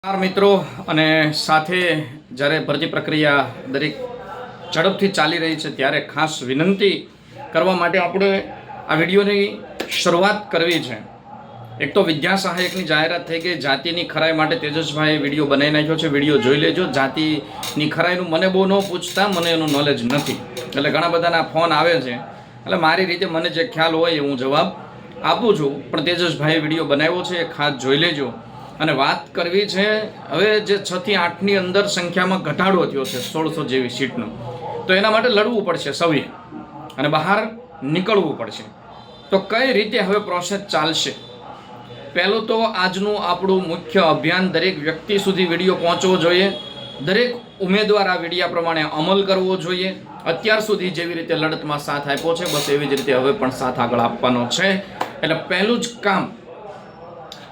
મિત્રો અને સાથે જ્યારે ભરતી પ્રક્રિયા દરેક ઝડપથી ચાલી રહી છે ત્યારે ખાસ વિનંતી કરવા માટે આપણે આ વિડીયોની શરૂઆત કરવી છે. એક તો વિદ્યા સહાયકની જાહેરાત થઈ ગઈ. જાતિની ખરાઈ માટે તેજસભાઈએ વિડીયો બનાવી નાખ્યો છે, વિડીયો જોઈ લેજો. જાતિની ખરાઈનું મને બહુ ન પૂછતા, મને એનું નોલેજ નથી, એટલે ઘણા બધાના ફોન આવે છે, એટલે મારી રીતે મને જે ખ્યાલ હોય એ હું જવાબ આપું છું. પણ તેજસભાઈએ વિડીયો બનાવ્યો છે, એ ખાસ જોઈ લેજો. અને વાત કરવી છે હવે જે 6 થી 8ની અંદર સંખ્યામાં ઘટાડો થયો છે 1600 જેવી સીટનો, તો એના માટે લડવું પડશે સૌએ અને બહાર નીકળવું પડશે. તો કઈ રીતે હવે પ્રોસેસ ચાલશે? પહેલું તો આજનું આપણું મુખ્ય અભિયાન દરેક વ્યક્તિ સુધી વિડીયો પહોંચવો જોઈએ. દરેક ઉમેદવાર આ વિડીયા પ્રમાણે અમલ કરવો જોઈએ. અત્યાર સુધી જેવી રીતે લડતમાં સાથ આપ્યો છે, બસ એવી જ રીતે હવે પણ સાથ આગળ આપવાનો છે. એટલે પહેલું જ કામ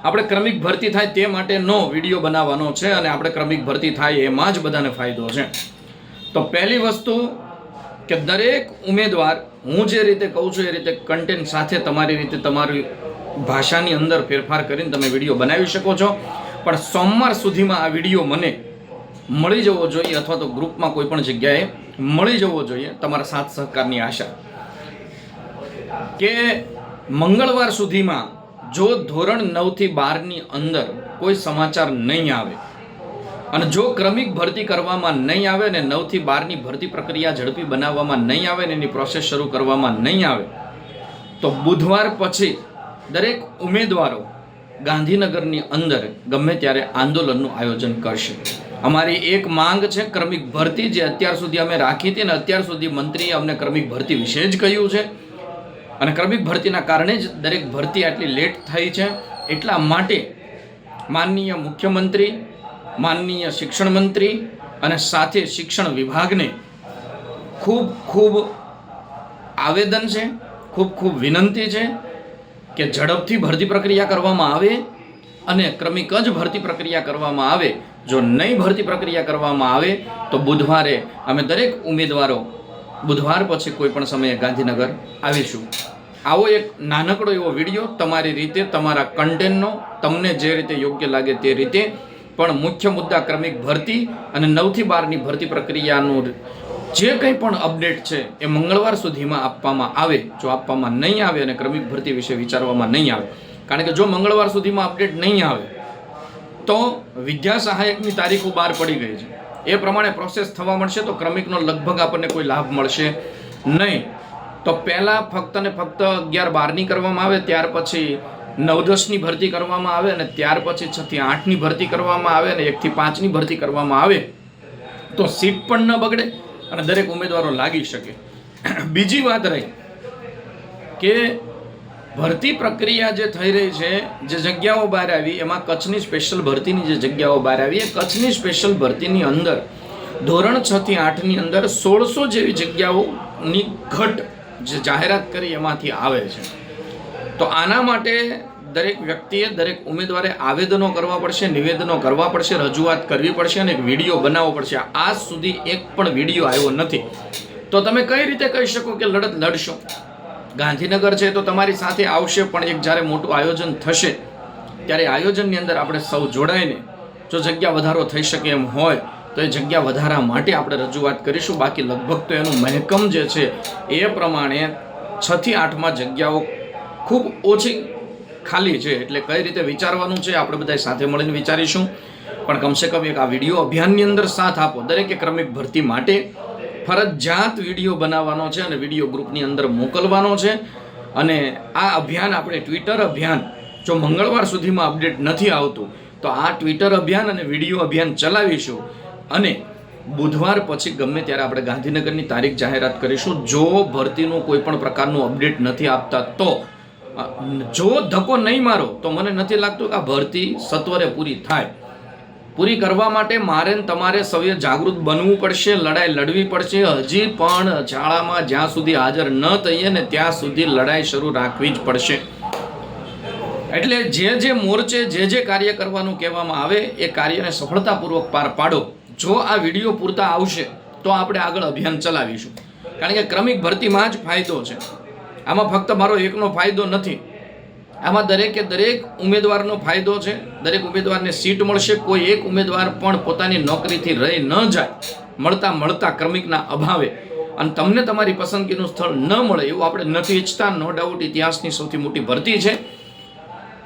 આપણે ક્રમિક ભરતી થાય તે માટેનો વિડીયો બનાવવાનો છે અને આપણે ક્રમિક ભરતી થાય એમાં જ બધાને ફાયદો છે. તો પહેલી વસ્તુ કે દરેક ઉમેદવાર હું જે રીતે કહું છું એ રીતે કન્ટેન્ટ સાથે તમારી રીતે તમારી ભાષાની અંદર ફેરફાર કરીને તમે વિડીયો બનાવી શકો છો. પણ સોમવાર સુધીમાં આ વિડીયો મને મળી જવો જોઈએ, અથવા તો ગ્રુપમાં કોઈ પણ જગ્યાએ મળી જવો જોઈએ. તમારા સાથ સહકારની આશા કે મંગળવાર સુધીમાં જો ધોરણ 9 થી 12ની અંદર કોઈ સમાચાર નહીં આવે અને જો ક્રમિક ભરતી કરવામાં નહીં આવે ને 9 થી 12ની ભરતી પ્રક્રિયા ઝડપી બનાવવામાં નહીં આવે ને એની પ્રોસેસ શરૂ કરવામાં નહીં આવે, તો બુધવાર પછી દરેક ઉમેદવારો ગાંધીનગરની અંદર ગમે ત્યારે આંદોલનનું આયોજન કરશે. અમારી એક માંગ છે ક્રમિક ભરતી, જે અત્યાર સુધી અમે રાખી હતી અને અત્યાર સુધી મંત્રીએ અમને ક્રમિક ભરતી વિશે જ કહ્યું છે. અને ક્રમિક ભરતીના કારણે જ દરેક ભરતી આટલી લેટ થઈ છે. એટલા માટે માનનીય મુખ્યમંત્રી, માનનીય શિક્ષણ મંત્રી અને સાથે શિક્ષણ વિભાગને ખૂબ આવેદન છે, ખૂબ વિનંતી છે કે ઝડપથી ભરતી પ્રક્રિયા કરવામાં આવે અને ક્રમિક જ ભરતી પ્રક્રિયા કરવામાં આવે. જો નહીં ભરતી પ્રક્રિયા કરવામાં આવે તો બુધવારે અમે દરેક ઉમેદવારો બુધવાર પછી કોઈ પણ સમયે ગાંધીનગર આવીશું. આવો એક નાનકડો એવો વિડીયો તમારી રીતે તમારા કન્ટેન્ટનો, તમને જે રીતે યોગ્ય લાગે તે રીતે, પણ મુખ્ય મુદ્દા ક્રમિક ભરતી અને 9 થી 12ની ભરતી પ્રક્રિયાનું જે કંઈ પણ અપડેટ છે એ મંગળવાર સુધીમાં આપવામાં આવે. જો આપવામાં નહીં આવે અને ક્રમિક ભરતી વિશે વિચારવામાં નહીં આવે, કારણ કે જો મંગળવાર સુધીમાં અપડેટ નહીં આવે તો વિદ્યા સહાયકની તારીખો બહાર પડી ગઈ છે, એ પ્રમાણે પ્રોસેસ થવા મળશે, તો ક્રમિકનો લગભગ આપણને કોઈ લાભ મળશે નહીં. તો પહેલાં ફક્ત ને ફક્ત 11-12ની કરવામાં આવે, ત્યાર પછી 9-10ની ભરતી કરવામાં આવે અને ત્યાર પછી 6 થી 8ની ભરતી કરવામાં આવે અને 1 થી 5ની ભરતી કરવામાં આવે, તો સીટ પણ ન બગડે અને દરેક ઉમેદવારો લાગી શકે. બીજી વાત રહી કે ભરતી પ્રક્રિયા જે થઈ રહી છે, જે જગ્યાઓ બહાર આવી એમાં કચ્છની સ્પેશિયલ ભરતીની જે જગ્યાઓ બહાર આવી, એ કચ્છની સ્પેશિયલ ભરતીની અંદર ધોરણ 6 થી 8ની અંદર 1600 જેવી જગ્યાઓની ઘટ જે જાહેરાત કરી એમાંથી આવે છે. તો આના માટે દરેક વ્યક્તિએ, દરેક ઉમેદવારે આવેદનો કરવા પડશે, નિવેદનો કરવા પડશે, રજૂઆત કરવી પડશે અને એક વિડીયો બનાવવો પડશે. આજ સુધી એક પણ વિડીયો આવ્યો નથી. તો તમે કઈ રીતે કહી શકો કે લડત લડશો? ગાંધીનગર છે તો તમારી સાથે આવશે, પણ એક જ્યારે મોટું આયોજન થશે ત્યારે આયોજનની અંદર આપણે સૌ જોડાઈને જો જગ્યા વધારો થઈ શકે એમ હોય તો એ જગ્યા વધારા માટે આપણે રજૂઆત કરીશું. બાકી લગભગ તો એનું મહેકમ જે છે એ પ્રમાણે 6 થી 8માં જગ્યાઓ ખૂબ ઓછી ખાલી છે. એટલે કઈ રીતે વિચારવાનું છે આપણે બધા સાથે મળીને વિચારીશું. પણ કમસે કમ એક આ વિડીયો અભિયાનની અંદર સાથ આપો. દરેકે ક્રમિક ભરતી માટે ફરજિયાત વિડીયો બનાવવાનો છે અને વિડીયો ગ્રુપની અંદર મોકલવાનો છે. અને આ અભિયાન આપણે ટ્વિટર અભિયાન, જો મંગળવાર સુધીમાં અપડેટ નથી આવતું તો આ ટ્વિટર અભિયાન અને વિડીયો અભિયાન ચલાવીશું અને બુધવાર પછી ગમે ત્યારે આપણે ગાંધીનગરની તારીખ જાહેરાત કરીશું. જો ભરતીનું કોઈ પણ પ્રકારનું અપડેટ નથી આપતા તો જો ધક્કો નહીં મારો તો મને નથી લાગતું કે આ ભરતી સત્વરે પૂરી થાય. પૂરી કરવા માટે મારે તમારે સૌએ જાગૃત બનવું પડશે, લડાઈ લડવી પડશે. હજી પણ શાળામાં જ્યાં સુધી હાજર ન થઈએ ને ત્યાં સુધી લડાઈ શરૂ રાખવી જ પડશે. એટલે જે મોરચે જે કાર્ય કરવાનું કહેવામાં આવે એ કાર્યને સફળતાપૂર્વક પાર પાડો. જો આ વિડીયો પૂરતા આવશે તો આપણે આગળ અભિયાન ચલાવીશું. કારણ કે ક્રમિક ભરતીમાં જ ફાયદો છે, આમાં ફક્ત મારો એકનો ફાયદો નથી. આમાં દરેકે દરેક ઉમેદવારનો ફાયદો છે. દરેક ઉમેદવારને સીટ મળશે. કોઈ એક ઉમેદવાર પણ પોતાની નોકરીથી રહી ન જાય મળતા ક્રમિકના અભાવે, અને તમને તમારી પસંદગીનું સ્થળ ન મળે એવું આપણે નથી ઈચ્છતા. નો ડાઉટ ઇતિહાસની સૌથી મોટી ભરતી છે,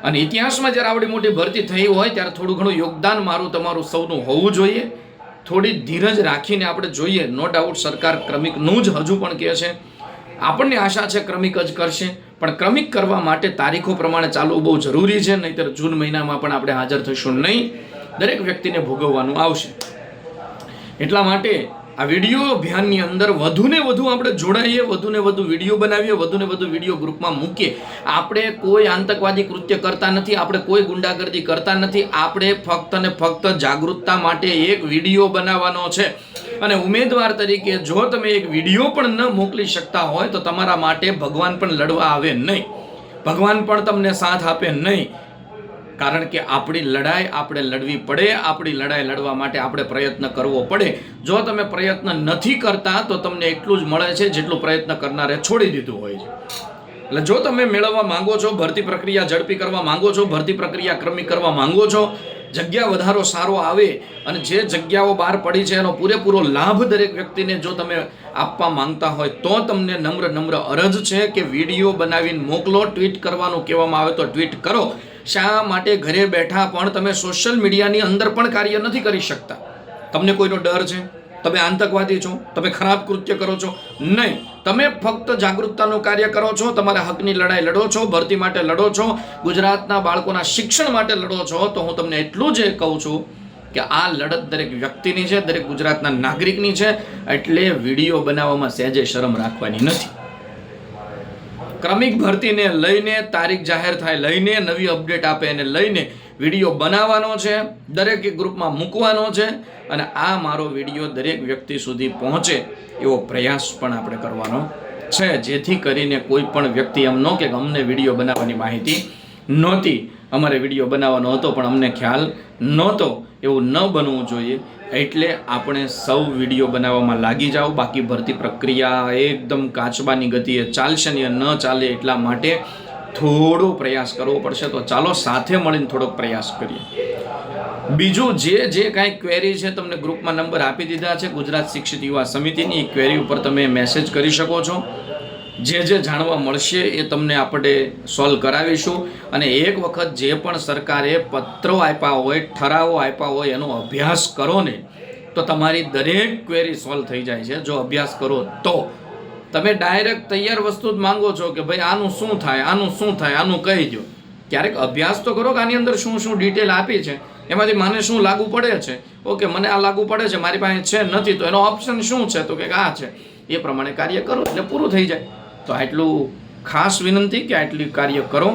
અને ઇતિહાસમાં જ્યારે આવડી મોટી ભરતી થઈ હોય ત્યારે થોડું ઘણું યોગદાન મારું તમારું સૌનું હોવું જોઈએ. થોડી ધીરજ રાખીને આપણે જોઈએ. નો ડાઉટ સરકાર ક્રમિકનું જ હજુ પણ કહે છે. આપણને આશા છે ક્રમિક જ કરશે, પણ ક્રમિક કરવા માટે તારીખો પ્રમાણે ચાલવું બહુ જરૂરી છે, નહીંતર જૂન મહિનામાં પણ આપણે હાજર થઈશું નહીં. દરેક વ્યક્તિને ભોગવવાનું આવશે. એટલા માટે આ વિડીયો અભિયાનની અંદર વધુને વધુ આપણે જોડાઈએ, વધુને વધુ વિડીયો બનાવીએ, વધુને વધુ વિડીયો ગ્રુપમાં મૂકીએ. આપણે કોઈ આતંકવાદી કૃત્ય કરતા નથી, આપણે કોઈ ગુંડાગર્દી કરતા નથી. આપણે ફક્ત ને ફક્ત જાગૃતતા માટે એક વિડીયો બનાવવાનો છે. અને ઉમેદવાર તરીકે જો તમે એક વિડીયો પણ ન મોકલી શકતા હોય તો તમારા માટે ભગવાન પણ લડવા આવે નહીં, ભગવાન પણ તમને સાથ આપે નહીં. કારણ કે આપણી લડાઈ આપણે લડવી પડે. આપણી લડાઈ લડવા માટે આપણે પ્રયત્ન કરવો પડે. જો તમે પ્રયત્ન નથી કરતા તો તમને એટલું જ મળે છે જેટલું પ્રયત્ન કરનારે છોડી દીધું હોય છે. એટલે જો તમે મેળવવા માંગો છો, ભરતી પ્રક્રિયા ઝડપી કરવા માંગો છો, ભરતી પ્રક્રિયા ક્રમિક કરવા માંગો છો, જગ્યા વધારો સારો આવે અને જે જગ્યાઓ બહાર પડી છે એનો પૂરેપૂરો લાભ દરેક વ્યક્તિને જો તમે આપવા માંગતા હોય તો તમને નમ્ર અરજ છે કે વિડીયો બનાવીને મોકલો. ટ્વીટ કરવાનું કહેવામાં આવે તો ટ્વીટ કરો. શા માટે ઘરે બેઠા પણ તમે સોશિયલ મીડિયાની અંદર પણ કાર્ય નથી કરી શકતા? તમને કોઈનો ડર છે? તમે આતંકવાદી છો? તમે ખરાબ કૃત્ય કરો છો? નહીં. તમે ફક્ત જાગૃતતાનું કાર્ય કરો છો, તમારા હકની લડાઈ લડો છો, ભરતી માટે લડો છો, ગુજરાતના બાળકોના શિક્ષણ માટે લડો છો. તો હું તમને એટલું જ કહું છું કે આ લડત દરેક વ્યક્તિની છે, દરેક ગુજરાતના નાગરિકની છે. એટલે વિડીયો બનાવવામાં સહેજે શરમ રાખવાની નથી. ક્રમિક ભરતીને લઈને, તારીખ જાહેર થાય લઈને, નવી અપડેટ આપે એને લઈને વિડીયો બનાવવાનો છે, દરેક ગ્રુપમાં મૂકવાનો છે, અને આ મારો વિડીયો દરેક વ્યક્તિ સુધી પહોંચે એવો પ્રયાસ પણ આપણે કરવાનો છે, જેથી કરીને કોઈ પણ વ્યક્તિ એમ ન કે અમને વિડીયો બનાવવાની માહિતી નહોતી, અમારે વિડીયો બનાવવાનો હતો પણ અમને ખ્યાલ નહોતો, એવું ન બનવું જોઈએ. એટલે આપણે સૌ વિડીયો બનાવવામાં લાગી જાઓ. બાકી ભરતી પ્રક્રિયા એકદમ કાચબાની ગતિએ ચાલશે ને ન ચાલે એટલા માટે થોડો પ્રયાસ કરવો પડશે. તો ચાલો સાથે મળીને થોડોક પ્રયાસ કરીએ. બીજું જે કાંઈ ક્વેરી છે તમને ગ્રુપમાં નંબર આપી દીધા છે ગુજરાત શિક્ષિત યુવા સમિતિની. એ ક્વેરી ઉપર તમે મેસેજ કરી શકો છો. જે જાણવા મળશે એ તમને આપણે સોલ્વ કરાવીશું. અને એક વખત જે પણ સરકારે પત્રો આપ્યા હોય, ઠરાવો આપ્યા હોય એનો અભ્યાસ કરો ને તો તમારી દરેક ક્વેરી સોલ્વ થઈ જાય છે. જો અભ્યાસ કરો તો તમે ડાયરેક્ટ તૈયાર વસ્તુ જ માંગો છો કે ભાઈ આનું શું થાય, આનું શું થાય, આનું કહી દો. ક્યારેક અભ્યાસ તો કરો કે આની અંદર શું શું ડિટેલ આપી છે, એમાંથી મને શું લાગુ પડે છે. ઓકે, મને આ લાગુ પડે છે, મારી પાસે છે નથી, તો એનો ઓપ્શન શું છે, તો કે આ છે. એ પ્રમાણે કાર્ય કરો એટલે પૂરું થઈ જાય. તો આટલું ખાસ વિનંતી કે આટલું કાર્ય કરો,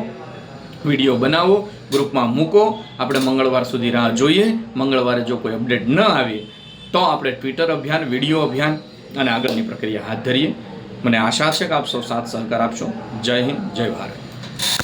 વિડીયો બનાવો, ગ્રુપમાં મૂકો. આપણે મંગળવાર સુધી રાહ જોઈએ. મંગળવારે જો કોઈ અપડેટ ન આવી તો આપણે ટ્વિટર અભિયાન, વિડીયો અભિયાન અને આગળની પ્રક્રિયા હાથ ધરીએ. મને આશા છે કે આપ સૌ સાથ સહકાર આપશો. જય હિન્દ, જય ભારત.